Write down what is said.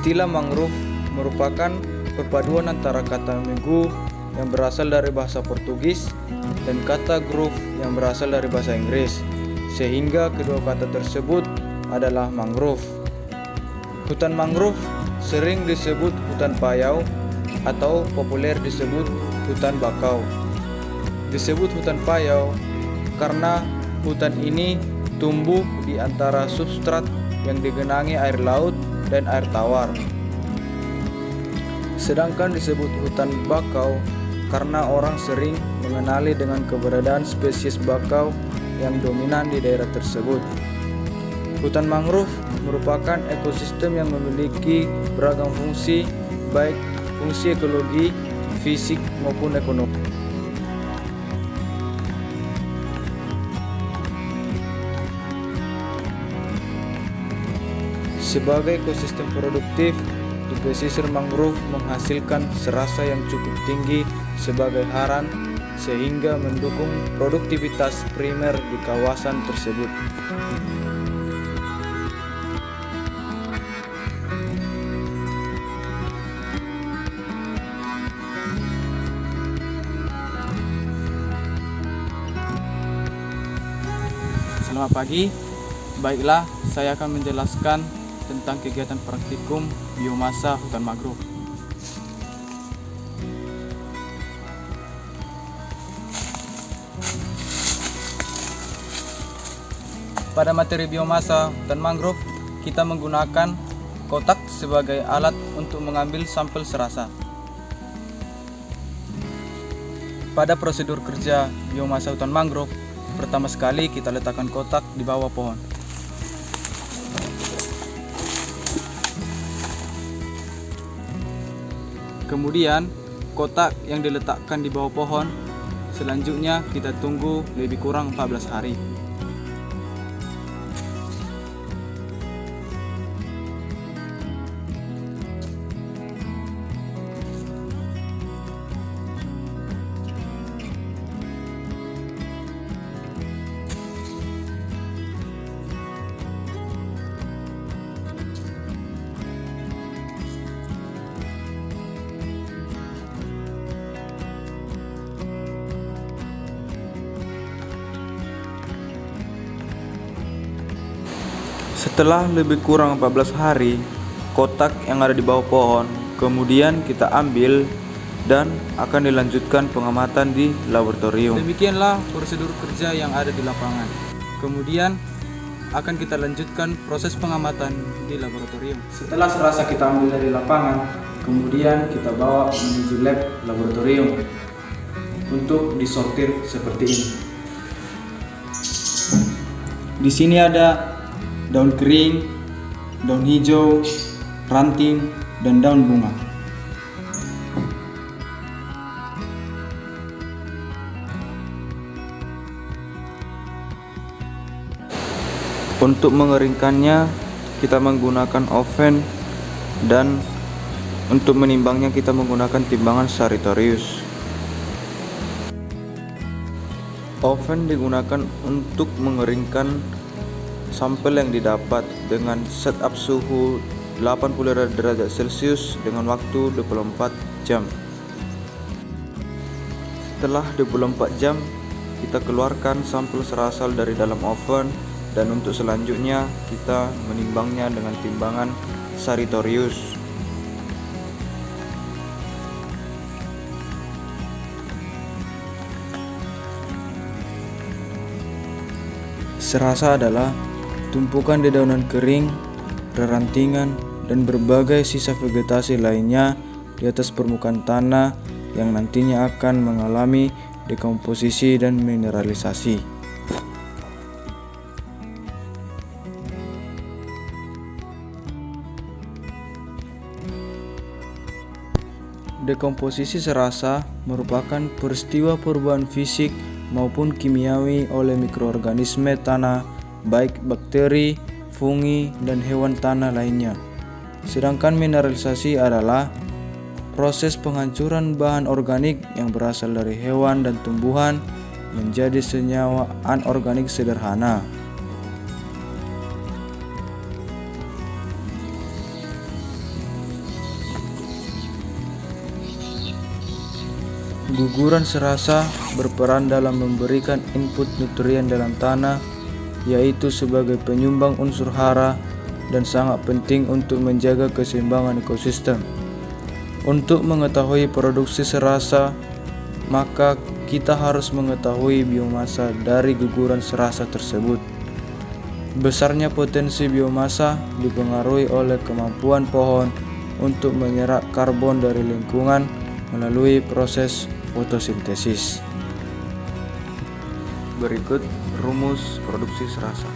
Istilah mangrove merupakan perpaduan antara kata mangrove yang berasal dari bahasa Portugis dan kata grove yang berasal dari bahasa Inggris, sehingga kedua kata tersebut adalah mangrove. Hutan mangrove sering disebut hutan payau atau populer disebut hutan bakau. Disebut hutan payau karena hutan ini tumbuh di antara substrat yang digenangi air laut dan air tawar. Sedangkan disebut hutan bakau karena orang sering mengenali dengan keberadaan spesies bakau yang dominan di daerah tersebut. Hutan mangrove merupakan ekosistem yang memiliki beragam fungsi, baik fungsi ekologi, fisik maupun ekonomi. Sebagai ekosistem produktif, di pesisir mangrove menghasilkan serasa yang cukup tinggi sebagai haran sehingga mendukung produktivitas primer di kawasan tersebut. Selamat pagi, baiklah saya akan menjelaskan tentang kegiatan praktikum biomasa hutan mangrove. Pada materi biomasa hutan mangrove, kita menggunakan kotak sebagai alat untuk mengambil sampel serasa. Pada prosedur kerja biomasa hutan mangrove, pertama sekali kita letakkan kotak di bawah pohon. Kemudian kotak yang diletakkan di bawah pohon, selanjutnya kita tunggu lebih kurang 14 hari. Setelah lebih kurang 14 hari, kotak yang ada di bawah pohon kemudian kita ambil dan akan dilanjutkan pengamatan di laboratorium. Demikianlah prosedur kerja yang ada di lapangan. Kemudian akan kita lanjutkan proses pengamatan di laboratorium. Setelah serasa kita ambil dari lapangan, kemudian kita bawa menuju lab laboratorium untuk disortir seperti ini. Di sini ada daun kering, daun hijau, ranting, dan daun bunga. Untuk mengeringkannya, kita menggunakan oven, dan untuk menimbangnya kita menggunakan timbangan Sartorius. Oven digunakan untuk mengeringkan sampel yang didapat dengan setup suhu 80 derajat Celcius dengan waktu 24 jam. Setelah 24 jam, kita keluarkan sampel serasal dari dalam oven, dan untuk selanjutnya kita menimbangnya dengan timbangan Sartorius. Serasa adalah tumpukan dedaunan kering, rerantingan, dan berbagai sisa vegetasi lainnya di atas permukaan tanah yang nantinya akan mengalami dekomposisi dan mineralisasi. Dekomposisi serasa merupakan peristiwa perubahan fisik maupun kimiawi oleh mikroorganisme tanah, baik bakteri, fungi, dan hewan tanah lainnya. Sedangkan mineralisasi adalah proses penghancuran bahan organik yang berasal dari hewan dan tumbuhan menjadi senyawa anorganik sederhana. Guguran serasa berperan dalam memberikan input nutrien dalam tanah, yaitu sebagai penyumbang unsur hara dan sangat penting untuk menjaga keseimbangan ekosistem. Untuk mengetahui produksi serasa, maka kita harus mengetahui biomasa dari guguran serasa tersebut. Besarnya potensi biomasa dipengaruhi oleh kemampuan pohon untuk menyerap karbon dari lingkungan melalui proses fotosintesis. Berikut rumus produksi serasa.